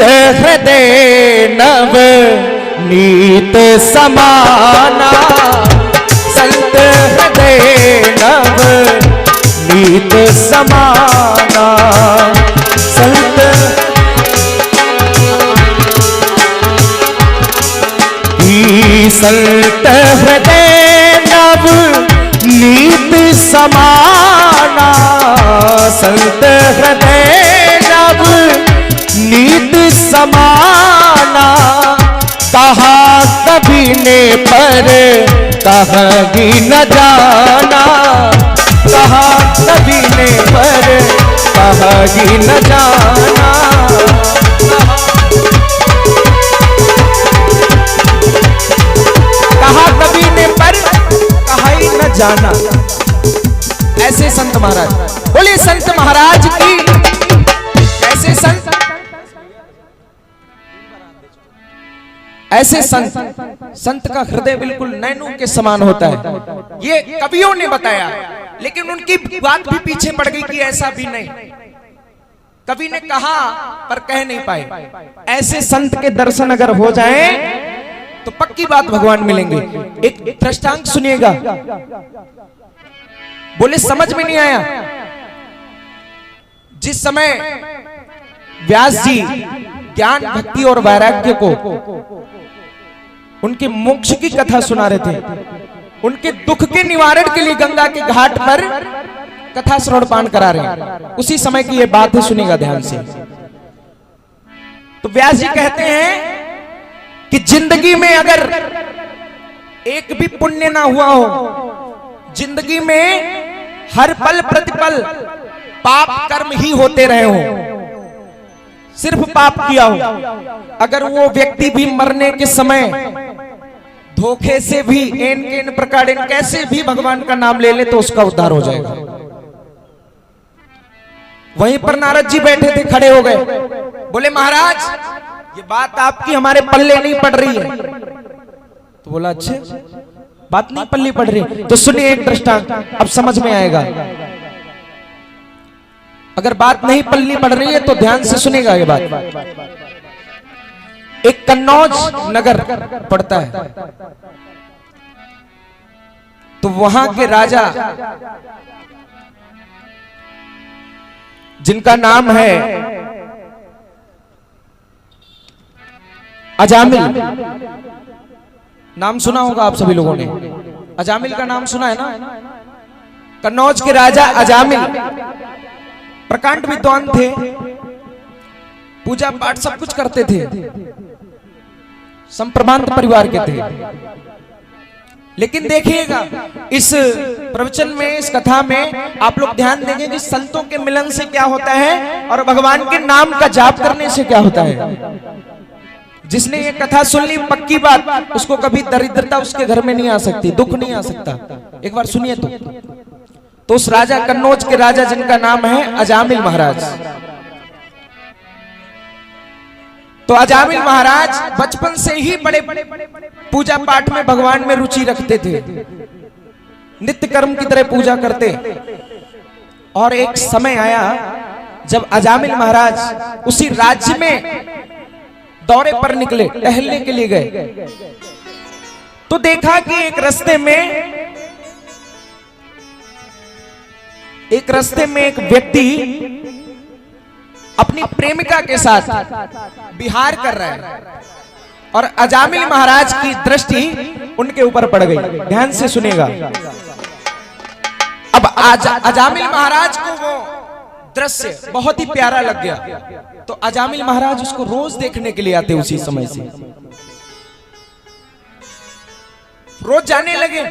हृदय नव नीत समाना, संत हृदय नव नीत समाना, संत ही संत हृदय नव नीत समाना, संत हृदय नव नीत समाना, कहा कभी ने पर कहागी न जाना, कहा कभी ने पर कहागी न जाना, कहा कभी ने पर कहा ही न जाना। ऐसे संत महाराज, बोलिए संत महाराज की। ऐसे संत, ऐसे संत, संत का हृदय बिल्कुल नैनों के समान होता है, ये कवियों ने बताया, लेकिन उनकी बात भी पीछे पड़ गई कि ऐसा भी नहीं। कवि ने कहा पर कह नहीं पाए। ऐसे संत के दर्शन अगर हो जाएं तो पक्की बात भगवान मिलेंगे। एक दृष्टांत सुनिएगा, बोले समझ में नहीं आया। जिस समय व्यास जी ज्ञान भक्ति और वैराग्य को उनके मोक्ष की कथा सुना रहे थे, उनके दुख के निवारण के लिए गंगा के घाट पर कथा श्रवण पान करा रहे हैं, उसी समय की ये बात है, सुनिएगा ध्यान से। तो व्यास जी कहते हैं कि जिंदगी में अगर एक भी पुण्य ना हुआ हो, जिंदगी में हर पल प्रतिपल पाप कर्म ही होते रहे हो, सिर्फ पाप किया हो, अगर वो व्यक्ति भी मरने के समय धोखे से भी एन प्रकार कैसे भी भगवान का नाम ले ले तो उसका उद्धार हो जाएगा। वहीं पर नारद जी बैठे थे, खड़े हो गए, बोले महाराज ये बात आपकी हमारे पल्ले नहीं पड़ रही है। तो बोला अच्छे बात नहीं पल्ले पड़ रही, तो सुनिए एक दृष्टांत, अब समझ में आएगा। अगर बात नहीं पल्ली पड़ रही है तो ध्यान से सुनेगा ये बात। एक कन्नौज नगर पड़ता है, तो वहां के राजा जिनका नाम है अजामिल, नाम सुना होगा आप सभी लोगों ने, अजामिल का नाम सुना है ना। कन्नौज के राजा अजामिल प्रकांड विद्वान थे, पूजा पाठ सब कुछ करते थे, संप्रभांत परिवार के थे। लेकिन देखिएगा इस प्रवचन में, इस कथा में आप लोग ध्यान देंगे कि संतों के मिलन से क्या होता है और भगवान के नाम का जाप करने से क्या होता है। जिसने ये कथा सुन ली, पक्की बात, उसको कभी दरिद्रता उसके घर में नहीं आ सकती, दुख नहीं आ सकता। एक बार सुनिए तो उस राजा, कन्नौज के राजा जिनका नाम है अजामिल महाराज, तो अजामिल महाराज बचपन से ही बड़े पूजा पाठ में भगवान में रुचि रखते थे, नित्य कर्म की तरह पूजा करते। और एक समय आया जब अजामिल महाराज उसी राज्य में दौरे पर निकले, टहलने के लिए गए, तो देखा कि एक रास्ते में एक व्यक्ति अपनी प्रेमिका के साथ विहार कर रहा है और अजामिल महाराज की दृष्टि उनके ऊपर पड़ गई। ध्यान से सुनिएगा। अब अजामिल महाराज को वो दृश्य बहुत ही प्यारा लग गया, तो अजामिल महाराज उसको रोज देखने के लिए आते, उसी समय से रोज जाने लगे।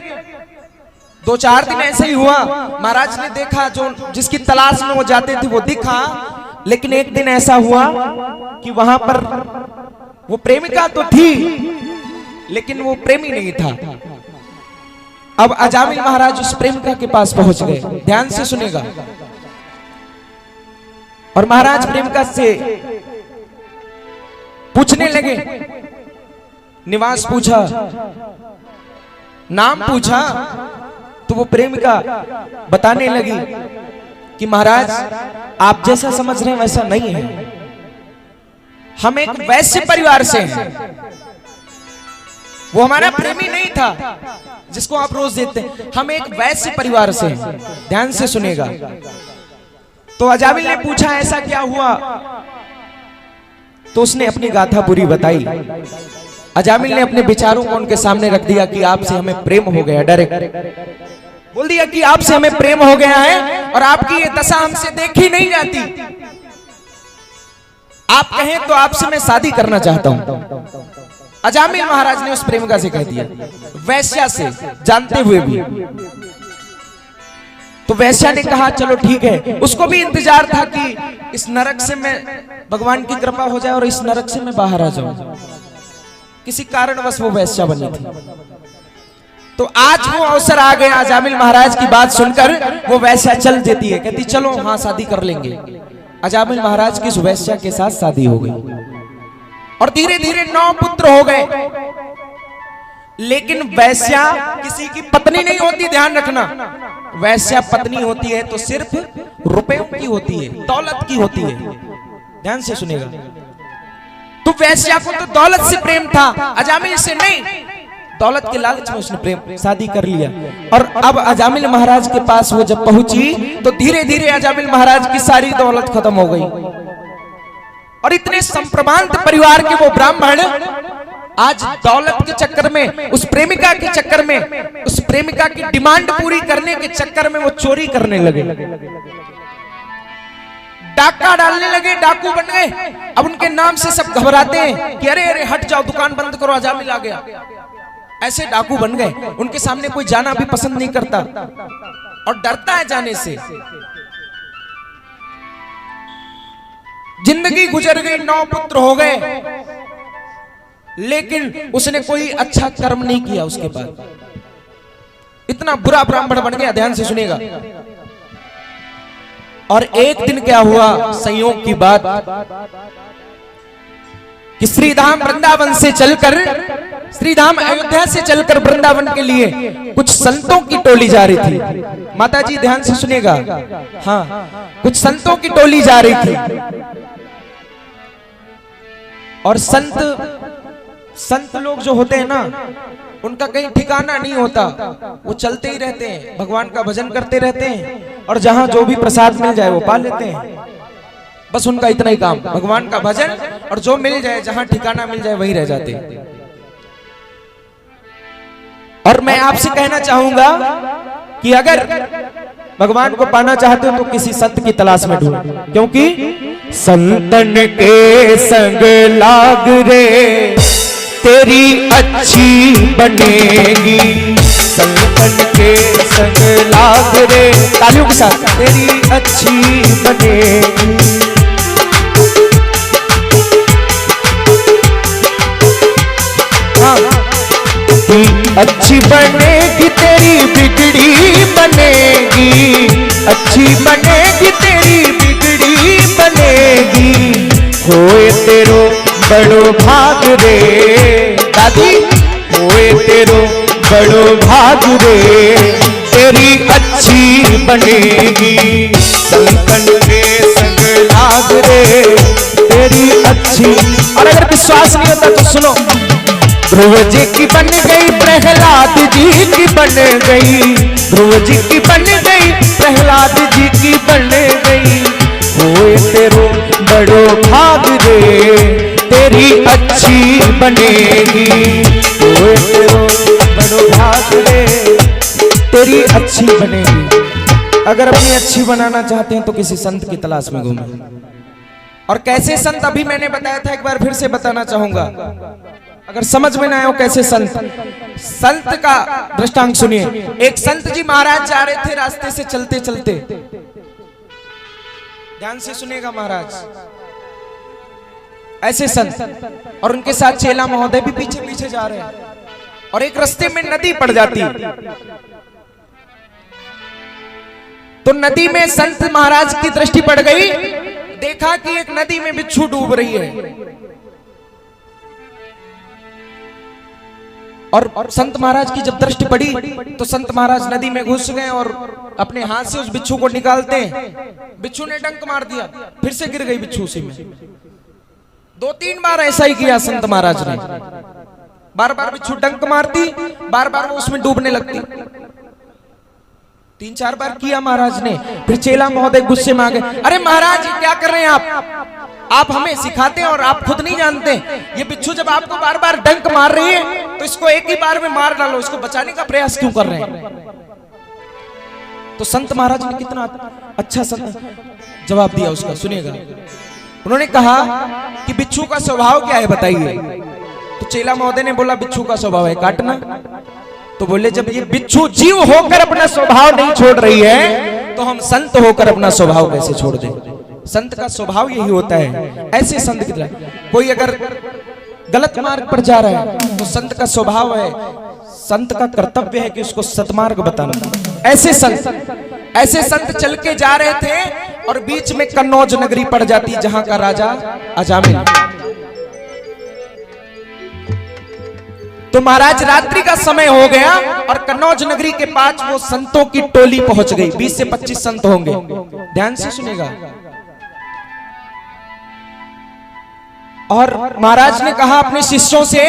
2-4 दिन ऐसे ही हुआ, महाराज ने देखा जो जिसकी तलाश में वो जाते थे वो दिखा, लेकिन एक दिन ऐसा हुआ कि वहां पर वो प्रेमिका तो थी लेकिन वो प्रेमी नहीं था। अब अजामिल महाराज उस प्रेमिका के पास पहुंच गए, ध्यान से सुनेगा। और महाराज प्रेमिका से पूछने लगे, निवास पूछा, नाम पूछा, तो वो प्रेमिका बताने लगी कि महाराज आप जैसा समझ रहे हैं वैसा नहीं है, हम एक वैश्य परिवार से हैं। वो हमारा प्रेमी नहीं था जिसको आप रोज देते हैं, हम एक वैश्य परिवार से हैं। ध्यान से सुनेगा। तो अजामिल ने पूछा ऐसा क्या हुआ, तो उसने अपनी गाथा पूरी बताई। अजामिल ने अपने विचारों को उनके सामने रख दिया कि आपसे हमें प्रेम हो गया। डायरेक्ट बोल दिया कि आपसे हमें प्रेम हो गया है और आपकी ये दशा हमसे देखी नहीं जाती। आप कहें तो आपसे मैं शादी करना चाहता हूं। अजामिल महाराज ने उस प्रेमिका से कह दिया, वैश्या से, जानते हुए भी। तो वैश्या ने कहा चलो ठीक है। उसको भी इंतजार था कि इस नरक से मैं, भगवान की कृपा हो जाए और इस नरक से मैं बाहर आ जाऊं। किसी कारणवश वो वैश्या बनी थी। तो आज वो अवसर आ गया। अजामिल महाराज की बात सुनकर वो वैश्या चल देती है, कहती चलो हाँ शादी कर लेंगे। अजामिल महाराज की उस वैश्या के साथ शादी हो गई और धीरे धीरे 9 पुत्र हो गए। लेकिन वैश्या किसी की पत्नी नहीं होती, ध्यान रखना। वैश्या पत्नी होती है तो सिर्फ रुपयों की होती है, दौलत की होती है। ध्यान से सुनेगा। तो वैश्या को तो दौलत से प्रेम था, अजामिल से नहीं। दौलत के लालच में उसने प्रेम शादी कर लिया। और अब अजामिल महाराज के पास वो जब पहुंची तो धीरे धीरे अजामिल महाराज की सारी दौलत खत्म हो गई। और इतने संप्रभांत परिवार के वो ब्राह्मण आज दौलत के चक्कर में, उस प्रेमिका के चक्कर में, उस प्रेमिका की डिमांड पूरी करने के चक्कर में वो चोरी करने लगे, डाका डालने लगे, डाकू बन गए। अब उनके नाम से सब घबराते हैं कि अरे अरे हट जाओ, दुकान बंद करो, अजामिल आ गया। ऐसे डाकू बन गए। उनके सामने कोई जाना भी पसंद नहीं करता और डरता है जाने से। जिंदगी गुजर गई, 9 पुत्र हो गए, लेकिन उसने कोई अच्छा कर्म नहीं किया उसके बाद। इतना बुरा ब्राह्मण बन गया। ध्यान से सुनिएगा। और एक दिन क्या हुआ, संयोग की बात कि श्रीधाम वृंदावन से चलकर, श्रीधाम अयोध्या से चलकर वृंदावन के लिए कुछ संतों की टोली जा रही थी। माता जी ध्यान से सुनिएगा। हाँ, कुछ संतों की टोली जा रही थी। और संत लोग जो होते हैं ना, उनका कहीं ठिकाना नहीं होता। वो चलते ही रहते हैं, भगवान का भजन करते रहते हैं और जहां जो भी प्रसाद मिल जाए वो पा लेते हैं। बस उनका इतना ही काम, भगवान का भजन, और जो मिल जाए, जहां ठिकाना मिल जाए वहीं रह जाते हैं। और मैं आपसे कहना चाहूंगा कि अगर भगवान को पाना चाहते हो तो किसी संत की तलाश में ढूंढो, क्योंकि संतन के संग लाग रे तेरी अच्छी बनेगी। संतन के संग लाग रे, तालियों के साथ, तेरी अच्छी बनेगी। अच्छी बनेगी तेरी बिगड़ी बनेगी, अच्छी बनेगी तेरी बिगड़ी बनेगी। होए तेरो बड़ो भाग रे दादी, होए तेरो बड़ो भाग रे तेरी अच्छी बनेगी। संतन के संग लाग रे तेरी अच्छी। और अगर विश्वास नहीं होता तो सुनो। ध्रुव जी की बन गई, प्रहलाद जी की बन गई, ध्रुव जी की बन गई, प्रहलाद जी की बन गई। होए तेरो बड़ो भाग रे तेरी अच्छी बनेगी। होए तेरो बड़ो भाग रे तेरी अच्छी बनेगी। अगर अपनी अच्छी बनाना चाहते हैं तो किसी संत की तलाश में घूमें। और कैसे संत, अभी मैंने बताया था, एक बार फिर से बताना चाहूंगा अगर समझ में ना आए हो कैसे संत का दृष्टांत सुनिए। एक संत जी महाराज जा रहे थे रास्ते से चलते चलते, ध्यान से सुनेगा महाराज। ऐसे संत और उनके साथ चेला महोदय भी पीछे पीछे जा रहे हैं, और एक रास्ते में नदी पड़ जाती। तो नदी में संत महाराज की दृष्टि पड़ गई, देखा कि एक नदी में बिच्छू डूब रही है। और संत महाराज की जब दृष्टि पड़ी तो संत महाराज नदी में घुस गए और अपने हाथ से उस बिच्छू को निकालते हैं। बिच्छू ने डंक मार दिया, फिर से गिर गई बिच्छू उसी में। 2-3 बार ऐसा ही किया संत महाराज ने। बार बार बिच्छू डंक मारती, बार बार वो उसमें डूबने लगती। 3-4 बार किया महाराज ने। फिर चेला महोदय गुस्से में आ गए, अरे महाराज क्या कर रहे हैं आप हमें सिखाते हैं और आप खुद नहीं जानते। ये बिच्छू जब आपको बार बार डंक मार रही है तो इसको एक ही बार में मार डालो, इसको बचाने का प्रयास क्यों कर रहे हैं? तो संत महाराज ने कितना अच्छा जवाब दिया उसका, सुनिएगा। उन्होंने कहा कि बिच्छू का स्वभाव क्या है बताइए। तो चेला महोदय ने बोला बिच्छू का स्वभाव है काटना। तो बोले जब ये बिच्छू जीव होकर अपना स्वभाव नहीं छोड़ रही है तो हम संत होकर अपना स्वभाव कैसे छोड़ दें? संत का स्वभाव यही होता है। ऐसे संत की तरह कोई अगर गलत मार्ग पर जा रहा है तो संत का स्वभाव है, संत का कर्तव्य है कि उसको सतमार्ग बताना। ऐसे संत चल के जा रहे थे और बीच में कन्नौज नगरी पड़ जाती जहां का राजा अजामिल। तो महाराज रात्रि का समय हो गया और कन्नौज नगरी के पास वो संतों की टोली पहुंच गई। 20 से 25 संत होंगे, ध्यान से सुनेगा। और महाराज ने कहा अपने शिष्यों से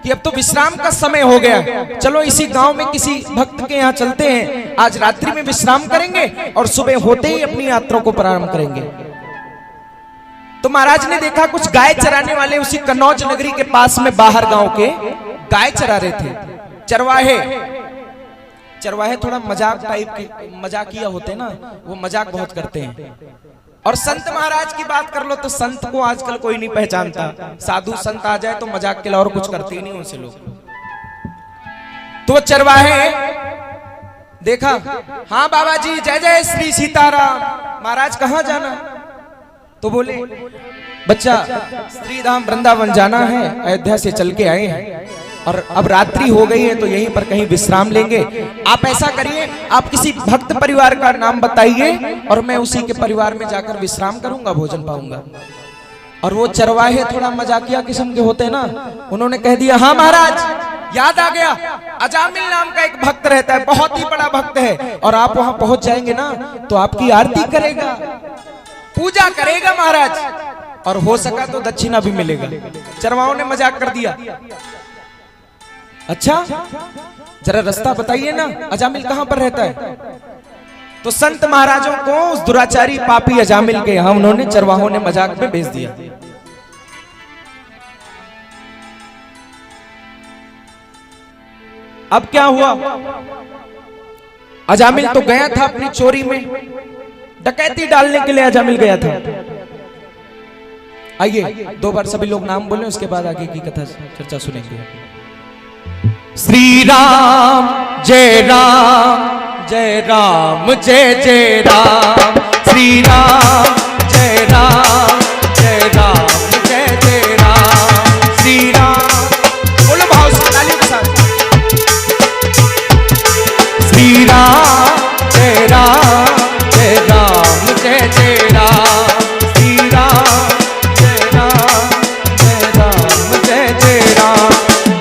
कि अब तो विश्राम का समय हो गया, चलो इसी गांव में किसी भक्त के यहाँ चलते हैं, आज रात्रि में विश्राम करेंगे और सुबह होते ही अपनी यात्रा को प्रारंभ करेंगे। तो महाराज ने देखा कुछ गाय चराने वाले उसी कन्नौज नगरी के पास में बाहर गांव के गाय चरा रहे थे। चरवाहे थोड़ा मजाक टाइप के मजाकिया होते हैं ना, वो मजाक बहुत करते हैं। और संत महाराज की बात कर लो तो संत को आजकल कोई नहीं पहचानता। साधु संत आ जाए तो मजाक के लिए और कुछ करते ही नहीं उनसे लोग। तो चरवाहे देखा, हाँ बाबा जी जय जय श्री सीताराम। महाराज कहाँ जाना? तो बोले बच्चा श्री धाम वृंदावन जाना है, अयोध्या से चल के आए हैं और अब रात्रि हो गई है तो यहीं पर कहीं विश्राम लेंगे। आप ऐसा करिए, आप किसी भक्त परिवार का नाम बताइए और मैं उसी के परिवार में जाकर विश्राम करूंगा, भोजन पाऊंगा। और वो चरवाहे थोड़ा मजाकिया किस्म के होते हैं ना, उन्होंने कह दिया हाँ महाराज याद आ गया, अजामिल नाम का एक भक्त रहता है, बहुत ही बड़ा भक्त है, और आप वहां पहुंच जाएंगे ना तो आपकी आरती करेगा, पूजा करेगा महाराज, और हो सका तो दक्षिणा भी मिलेगा। चरवाहों ने मजाक कर दिया, अच्छा जरा रास्ता बताइए ना, अजामिल कहां पर रहता है? तो संत महाराजों को उस दुराचारी पापी अजामिल के यहां उन्होंने चरवाहों ने मजाक में भेज दिया। अब क्या हुआ? अजामिल तो गया था अपनी चोरी में, डकैती डालने के लिए अजामिल गया था। आइए 2 बार सभी लोग नाम बोले, उसके बाद आगे की कथा चर्चा सुनेंगे। श्री राम जय राम जय राम जय जय राम, श्री राम जय राम जय राम जय जय राम, श्री राम बोलो भाव से तालियों के साथ, श्री राम जय राम जय राम जय जय राम, श्री राम जय राम जय राम जय जय राम।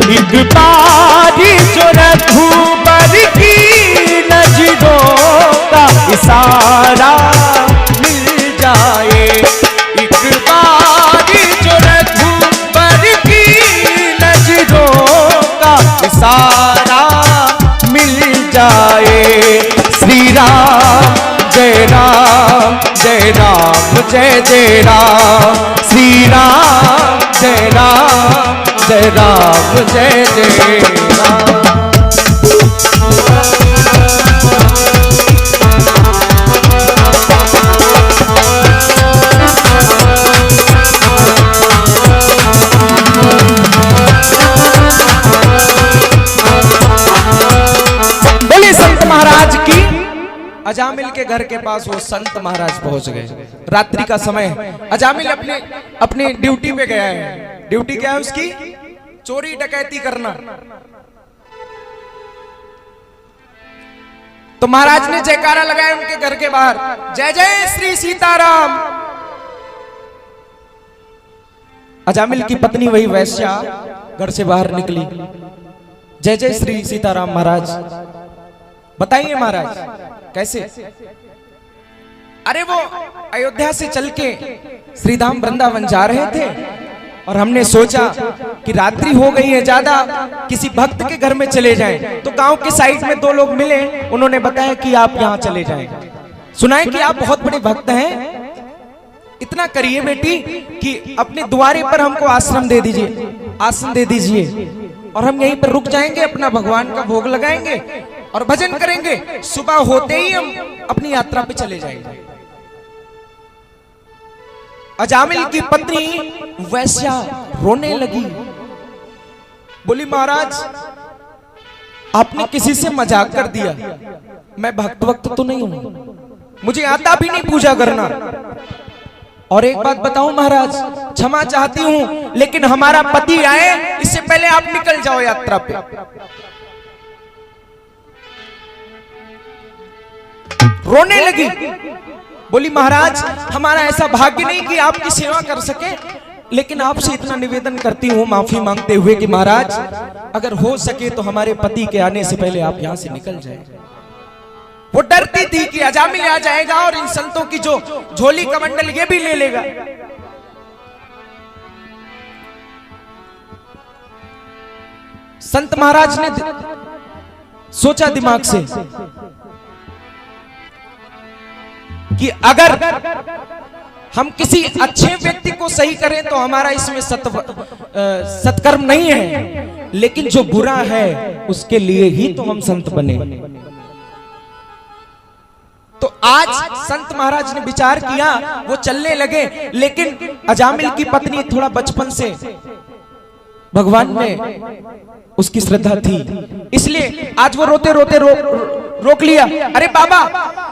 एक बारी जो रघुबर की नजरों का इशारा मिल जाए, एक बारी जो रघुबर की नजरों का इशारा मिल जाए, श्री राम जय राम जय राम जय जय राम, श्री राम जय राम जय राम जय जय राम। बोलिए संत महाराज की। अजामिल के घर के पास वो संत महाराज पहुंच गए। रात्रि का समय है, अजामिल अपने ड्यूटी पे गया है। ड्यूटी क्या है उसकी? चोरी डकैती करना। तो महाराज ने जयकारा लगाया उनके घर के बाहर, जय जय श्री सीताराम। अजामिल की पत्नी वही वैश्या घर से बाहर निकली, जय जय श्री सीताराम महाराज। बताइए महाराज कैसे? अरे वो अयोध्या से चल के श्रीधाम वृंदावन जा रहे थे और हमने सोचा कि रात्रि हो गई है ज्यादा, किसी भक्त के घर में चले जाएं। तो गांव के साइड में दो लोग मिले, उन्होंने बताया कि आप यहाँ चले जाएं। सुना है कि आप बहुत बड़े भक्त हैं, इतना करिए बेटी कि अपने द्वारे पर हमको आश्रम दे दीजिए, आसन दे दीजिए और हम यहीं पर रुक जाएंगे, अपना भगवान का भोग लगाएंगे और भजन करेंगे। सुबह होते ही हम अपनी यात्रा पे चले जाएंगे। अजामिल की पत्नी वैश्या रोने लगी, बोली महाराज आपने किसी से मजाक कर दिया, मैं भक्त वक्त तो नहीं हूं, मुझे आता भी नहीं पूजा करना। और एक बात बताऊं महाराज, क्षमा चाहती हूं लेकिन हमारा पति आए इससे पहले आप निकल जाओ यात्रा पे। रोने लगी, बोली महाराज हमारा ऐसा भाग्य नहीं कि आपकी सेवा कर सके, लेकिन आपसे इतना निवेदन करती हूँ माफी मांगते हुए कि महाराज अगर हो सके तो हमारे पति के आने से पहले आप यहाँ से निकल जाए। वो डरती थी कि अजामिल आ जाएगा और इन संतों की जो झोली कमंडल ये भी ले लेगा। संत महाराज ने सोचा दिमाग से कि अगर हम किसी अच्छे व्यक्ति को सही करें तो हमारा इसमें सत्कर्म नहीं है, लेकिन जो बुरा है उसके लिए ही तो हम संत बने। तो आज संत महाराज ने विचार किया, वो चलने लगे, लेकिन अजामिल की पत्नी थोड़ा बचपन से भगवान में उसकी श्रद्धा थी, इसलिए आज वो रोते रोते रोक लिया। अरे बाबा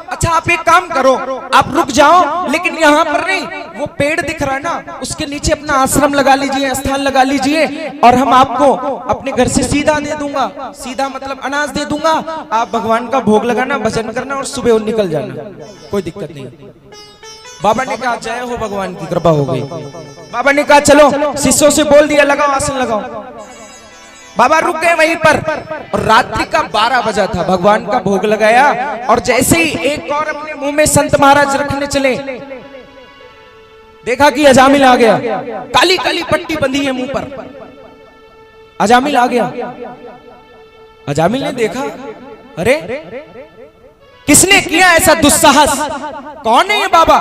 अच्छा आप एक काम करो, आप रुक जाओ, लेकिन यहाँ पर नहीं, वो पेड़ दिख रहा है ना उसके नीचे अपना आश्रम लगा लीजिए, स्थान लगा लीजिए और हम आपको अपने घर से सीधा दे दूंगा, सीधा मतलब अनाज दे दूंगा, आप भगवान का भोग लगाना, भजन करना और सुबह निकल जाना, कोई दिक्कत नहीं। बाबा ने कहा जय हो, भगवान की कृपा हो गई। बाबा ने कहा चलो, शिष्यों से बोल दिया लगाओ आसन लगाओ। बाबा रुक गए वहीं पर और रात्रि का 12 बजा था, भगवान का भोग लगाया और जैसे ही एक और अपने मुंह में संत महाराज रखने चले, देखा कि अजामिल आ गया, काली काली पट्टी बंधी है मुंह पर, अजामिल आ गया। अजामिल ने देखा, अरे किसने किया ऐसा दुस्साहस, कौन है ये बाबा,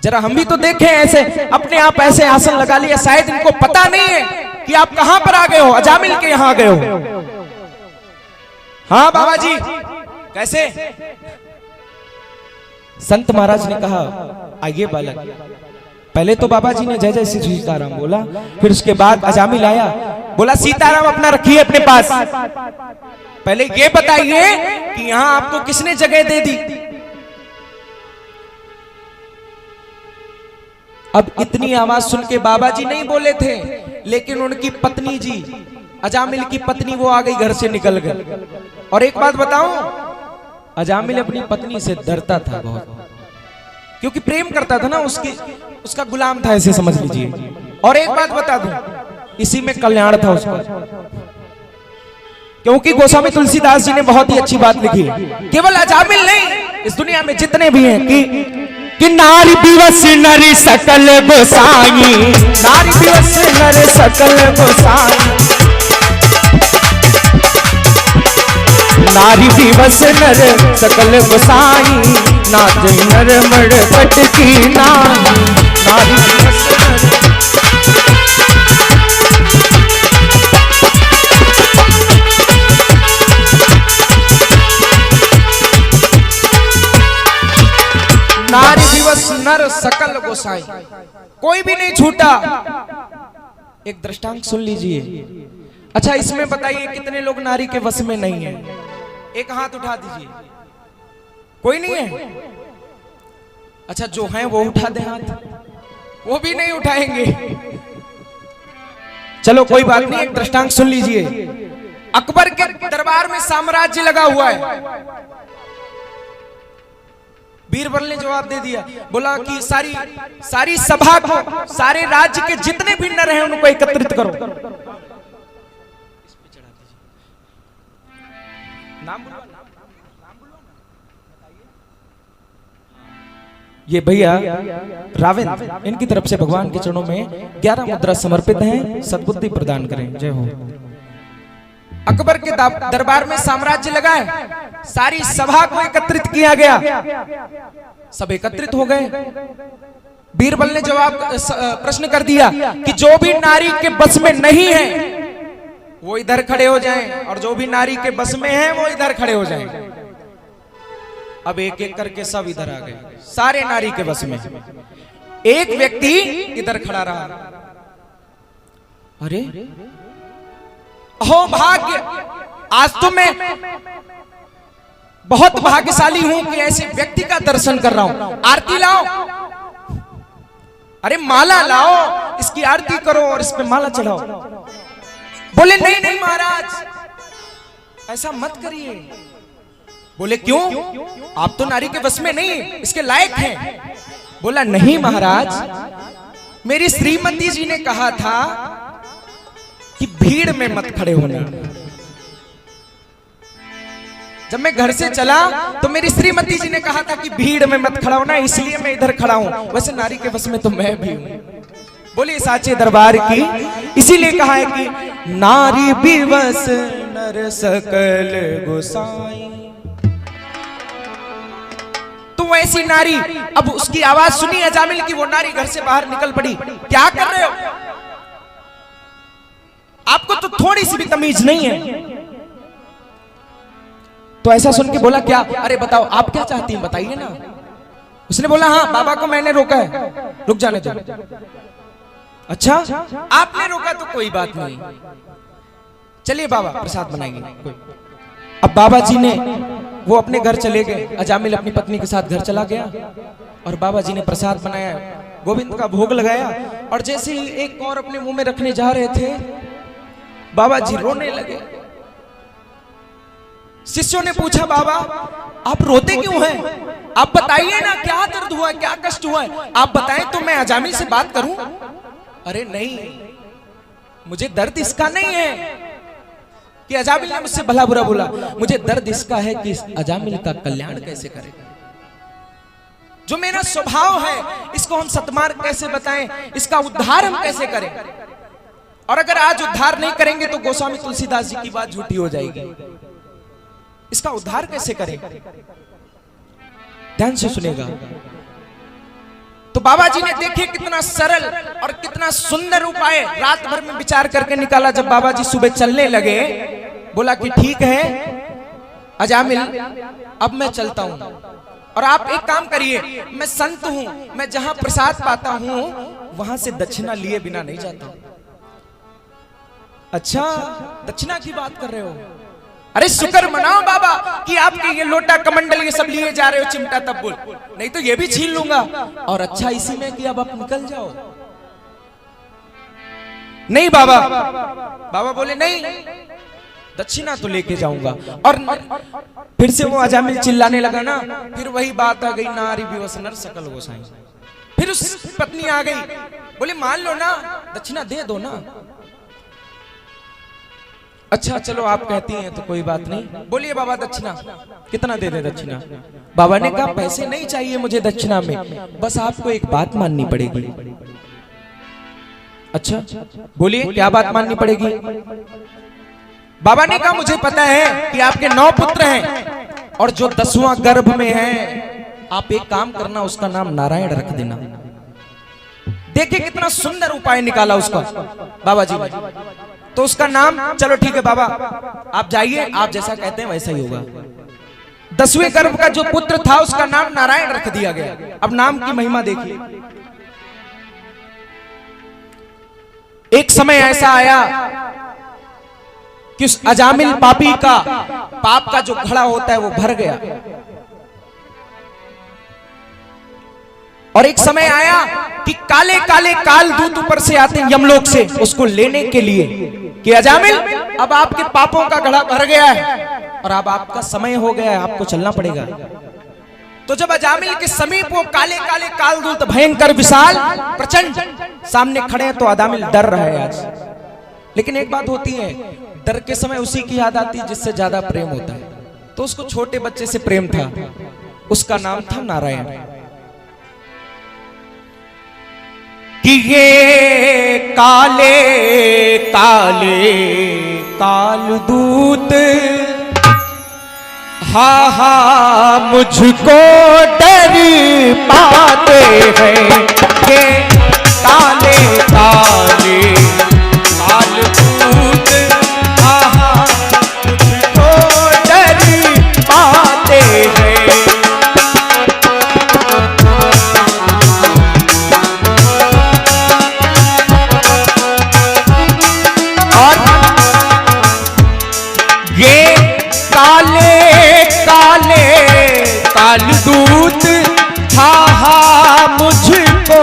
जरा हम भी तो देखें। ऐसे अपने आप ऐसे आसन लगा लिया, शायद इनको पता नहीं है कि आप कहां पर आ गए हो, अजामिल के यहां आ गए हो। हाँ बाबा जी कैसे? संत महाराज ने कहा आइए बालक। पहले तो बाबा जी ने जय जय श्री सीताराम बोला, फिर उसके बाद अजामिल आया, बोला सीताराम अपना रखिए अपने पास, पहले ये बताइए कि यहां आपको किसने जगह दे दी। अब इतनी आवाज सुन के बाबा जी नहीं बोले थे, लेकिन उनकी पत्नी जी, अजामिल की पत्नी, वो आ गई, घर से निकल गई। और एक बात बताऊं, अजामिल अपनी पत्नी से डरता था बहुत, क्योंकि प्रेम करता था ना, उसका गुलाम था, ऐसे समझ लीजिए। और एक बात बता दूं, इसी में कल्याण था उसका, क्योंकि गोस्वामी तुलसीदास जी ने बहुत ही अच्छी बात लिखी है, केवल अजामिल नहीं, इस दुनिया में जितने भी हैं कि नारी दिवस नर सकल गोसाई, नारी दिवस नर सकल गोसाई, नारी दिवस नर सकल गोसाई, नाच नर मड़ कटकी नारी, नारी दिवस नारी दिवस नर सकल गोसाई, कोई भी नहीं छूटा। एक दृष्टांत सुन लीजिए। अच्छा इसमें बताइए कितने लोग नारी के वश में नहीं है, एक हाथ उठा दीजिए। कोई नहीं है? अच्छा जो हैं वो उठा दे हाथ, वो भी नहीं उठाएंगे। चलो कोई बात नहीं, एक दृष्टांत सुन लीजिए। अकबर के दरबार में साम्राज्य लगा हुआ है, बीरबल ने जवाब दे दिया, बोला कि सारी सभा को, सारे राज्य के जितने भी नर हैं उनको एकत्रित करो। नाम बोलो, ये भैया राविंद, इनकी तरफ से भगवान के चरणों में 11 मुद्रा समर्पित हैं। सद्बुद्धि प्रदान करें। जय हो। अकबर के दरबार में साम्राज्य लगा है, सारी सभा को एकत्रित किया गया, सब एकत्रित हो गए। बीरबल ने जवाब प्रश्न कर दिया कि जो भी नारी के बस में नहीं है वो इधर खड़े हो जाएं, और जो भी नारी के बस में है वो इधर खड़े हो जाएं। अब एक एक करके सब इधर आ गए, सारे नारी के बस में। एक व्यक्ति इधर खड़ा रहा। अरे हो भाग्य, आज तो मैं बहुत भाग्यशाली हूं कि ऐसे व्यक्ति का दर्शन कर रहा हूं। आरती लाओ, अरे माला लाओ, इसकी आरती करो और इस पे माला चढ़ाओ। बोले नहीं नहीं महाराज, ऐसा मत करिए। बोले क्यों? आप तो नारी के बस में नहीं, इसके लायक हैं। बोला नहीं महाराज, मेरी श्रीमती जी ने कहा था कि भीड़ में मत खड़े होना। जब मैं घर से चला तो मेरी श्रीमती जी ने कहा था कि भीड़ में मत खड़ा होना, इसलिए मैं इधर खड़ा हूं। वैसे नारी के बस में तो मैं भी हूं। बोलिए साचे दरबार की। इसीलिए कहा है कि नारी बिवस नर सकल गोसाई। तो वैसी नारी, अब उसकी आवाज सुनी अजामिल की, वो नारी घर से बाहर निकल पड़ी। क्या कर रहे हो? आपको तो थोड़ी सी भी तमीज नहीं है। तो ऐसा सुन के बोला क्या? अरे बताओ आप क्या चाहती हैं, बताइए ना। उसने बोला हाँ, बाबा को मैंने रोका है, रुक जाने दो। अच्छा, आपने रोका तो कोई बात नहीं, चलिए बाबा प्रसाद बनाएंगे। अब बाबा जी ने, वो अपने घर चले गए। अजामिल अपनी पत्नी के साथ घर चला गया और बाबा जी ने प्रसाद बनाया, गोविंद का भोग लगाया। और जैसे ही एक और अपने मुंह में रखने जा रहे थे, बाबा जी रोने लगे। शिष्यों ने पूछा, बाबा आप रोते क्यों हैं? आप बताइए ना, क्या दर्द हुआ, क्या कष्ट हुआ है? आप बताएं तो मैं अजामिल से बात करूं। अरे नहीं, मुझे दर्द इसका नहीं है कि अजामिल ने मुझसे भला बुरा बोला, मुझे दर्द इसका है कि अजामिल का कल्याण कैसे करें। जो मेरा स्वभाव है इसको हम सतमार्ग कैसे बताएं, इसका उद्धार हम कैसे करें। और अगर आज उद्धार नहीं करेंगे तो गोस्वामी तुलसीदास जी की बात झूठी हो जाएगी। इसका उद्धार कैसे करें? ध्यान से सुनेगा। तो बाबा जी ने देखे कितना सरल और कितना सुंदर उपाय रात भर में विचार करके निकाला। जब बाबा जी सुबह चलने लगे, बोला कि ठीक है अजामिल, अब मैं चलता हूं, और आप एक काम करिए, मैं संत हूं, मैं जहां प्रसाद पाता हूं वहां से दक्षिणा लिए बिना नहीं जाता। अच्छा, दक्षिणा की बात कर रहे हो? अरे शुक्र मनाओ बाबा कि आपके ये लोटा कमंडल ये सब लिए जा रहे हो, चिमटा तब्बुल, नहीं तो ये भी छीन लूंगा। और अच्छा इसी में कि अब आप निकल जाओ। नहीं बाबा, बाबा बोले नहीं, दक्षिणा तो लेके जाऊंगा। और फिर से वो अजामिल चिल्लाने लगा ना, फिर वही बात आ गई, नारी बिवस नर सकल गोसाई। फिर उस पत्नी आ गई, बोले मान लो ना, दक्षिणा दे दो ना। अच्छा चलो आप कहती हैं तो कोई बात नहीं। बोलिए बाबा दक्षिणा कितना दे दे? दक्षिणा बाबा ने कहा पैसे नहीं चाहिए मुझे दक्षिणा में, बस आपको एक बात माननी पड़ेगी। अच्छा बोलिए क्या बात माननी पड़ेगी? बाबा ने कहा मुझे पता है कि आपके 9 पुत्र हैं और जो 10वां गर्भ में है, आप एक काम करना, उसका नाम नारायण रख देना। देखिए कितना सुंदर उपाय निकाला उसका बाबा जी ने। तो उसका नाम, चलो ठीक है बाबा आप जाइए, आप जैसा कहते हैं वैसा ही होगा। 10वें गर्भ का जो पुत्र था उसका नाम नारायण रख दिया गया। अब नाम की महिमा देखिए। एक समय ऐसा आया कि उस अजामिल पापी का पाप का जो घड़ा होता है वो भर गया। और एक समय आया कि काले काले कालदूत ऊपर से आते हैं यमलोक से उसको लेने के लिए कि अजामिल अब आपके पापों का घड़ा भर गया है और अब आपका समय हो गया है, आपको चलना पड़ेगा। तो जब अजामिल के समीप वो काले काले कालदूत भयंकर विशाल प्रचंड सामने खड़े हैं तो अजामिल डर रहा है आज। लेकिन एक बात होती है, डर के समय उसी की याद आती है जिससे ज्यादा प्रेम होता है। तो उसको छोटे बच्चे से प्रेम था, उसका नाम था नारायण। कि ये काले काले कालदूत हा हा मुझको डर पाते हैं। ये काले काले कालदूत हा हा मुझको डर पाते हैं। और ये काले काले कालदूत हा हा मुझको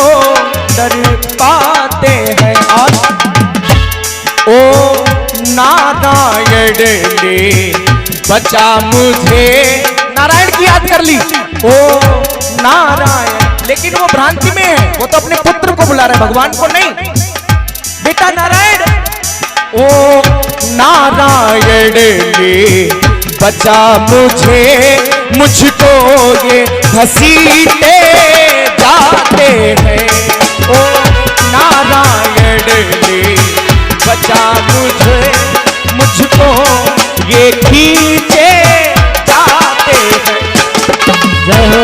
डर पाते हैं। और ओ नारायण ने बचा मुझे, नारायण की याद कर ली, ओ नारायण, लेकिन वो भ्रांति में है, वो तो अपने पुत्र को बुला रहा है, भगवान को नहीं। बेटा नारायण, ओ नारायण ने बचा मुझे, मुझको ये घसीटे जाते हैं। ओ नारायण ने बचा मुझे, मुझको ये खींचे जाते हैं। जय हो।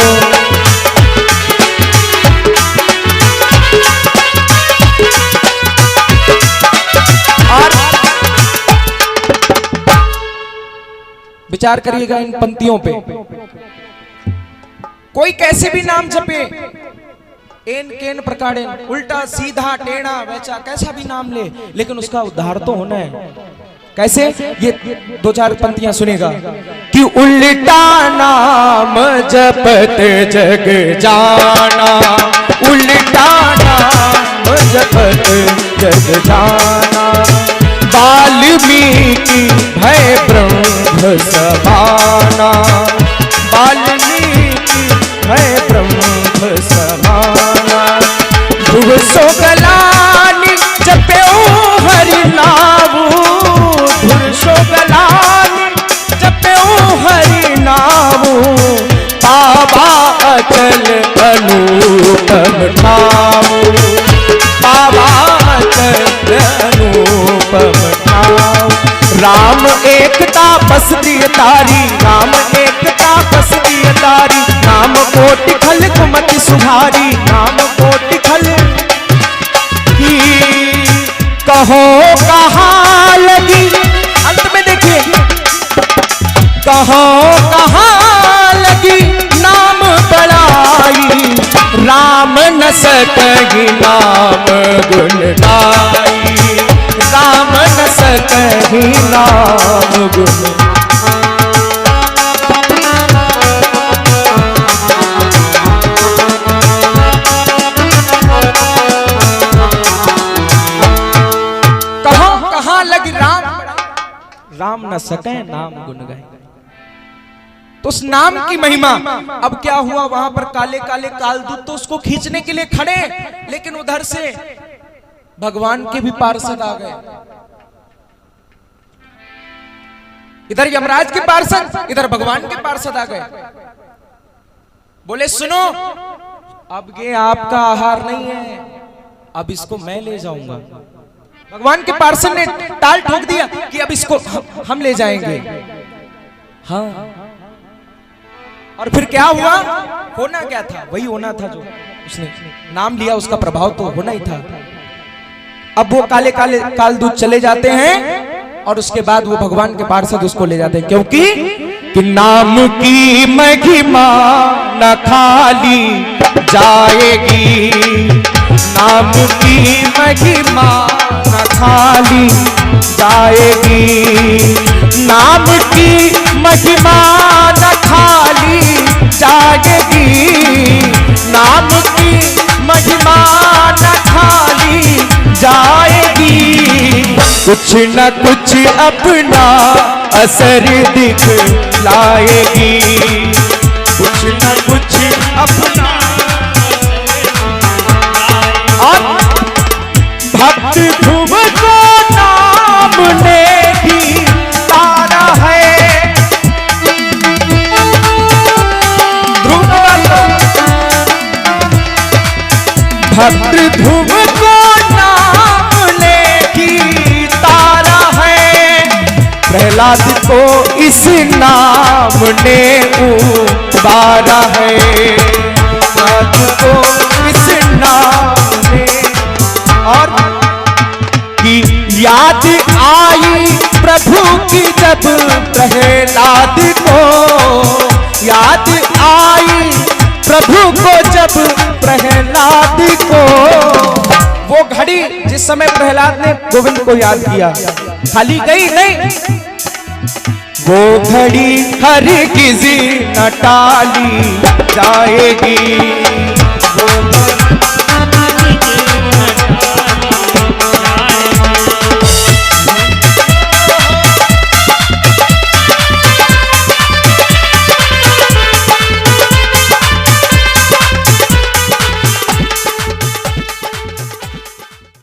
विचार करिएगा इन पंक्तियों पे। कोई कैसे भी नाम जपे, एन केन प्रकार, उल्टा सीधा टेढ़ा वैचा कैसा भी नाम ले, लेकिन उसका उद्धार तो होना है। कैसे? ये दो चार पंक्तियां सुनेगा कि उल्टा नाम जपत जग जाना, उल्टा नाम जपत जग जाना, वाल्मीकि भय ब्रह्म समाना, वाल्मीकि भय ब्रह्म समाना। ध्रुव सोगलानि जप्यो हरि नामु, ध्रुव सोगलानि जप्यो हरि नामु, पावा अचल अनुपम ठामु, पावा अचल अनुपम ठामु। राम एकता बस दिय तारी, राम एकता बस दिय तारी, नाम कोटि खल कुमति सुधारी, नाम कोटि खल की कहो कहाँ लगी। अंत में देखिए, कहो कहाँ लगी नाम बड़ाई, राम न सकहि नाम गुण गाई, राम न सकहि नाम गुण। कहाँ लगी राम, राम न सके नाम गुण गाए। तो उस नाम की महिमा। अब क्या हुआ, वहां पर काले काले कालदूत तो उसको खींचने के लिए खड़े, लेकिन उधर से भगवान के भी पार्षद आ गए। इधर यमराज के पार्षद, इधर भगवान के पार्षद आ गए। बोले सुनो, अब ये आपका आहार नहीं है, अब इसको मैं ले जाऊंगा। भगवान के पार्षद ने टाल ठोक दिया कि अब इसको हम ले जाएंगे। हाँ, और फिर क्या हुआ, होना क्या था वही होना था, जो उसने नाम लिया उसका प्रभाव तो होना ही था। अब वो काले काले कालदूत चले जाते हैं और उसके बाद वो भगवान के पार्षद उसको ले जाते हैं, क्योंकि कि नाम की महिमा न खाली जाएगी, नाम की महिमा न खाली जाएगी, नाम की महिमा न खाली जाएगी, नाम की महिमा न खाली जाएगी, कुछ न कुछ अपना असर दिखलाएगी, कुछ न कुछ अपना। और भक्त ध्रुव को नाम ने भी तारा है, ध्रुव भक्त ध्रुव प्रहलाद को इस नाम ने उबारा है, प्रहलाद को इस नाम ने। और कि याद आई प्रभु की जब प्रहलाद को, याद आई प्रभु को जब प्रहलाद को। वो घड़ी जिस समय प्रहलाद ने गोविंद को याद किया, खाली गई नहीं, वो घड़ी हरगिज़ न टाली जाएगी, वो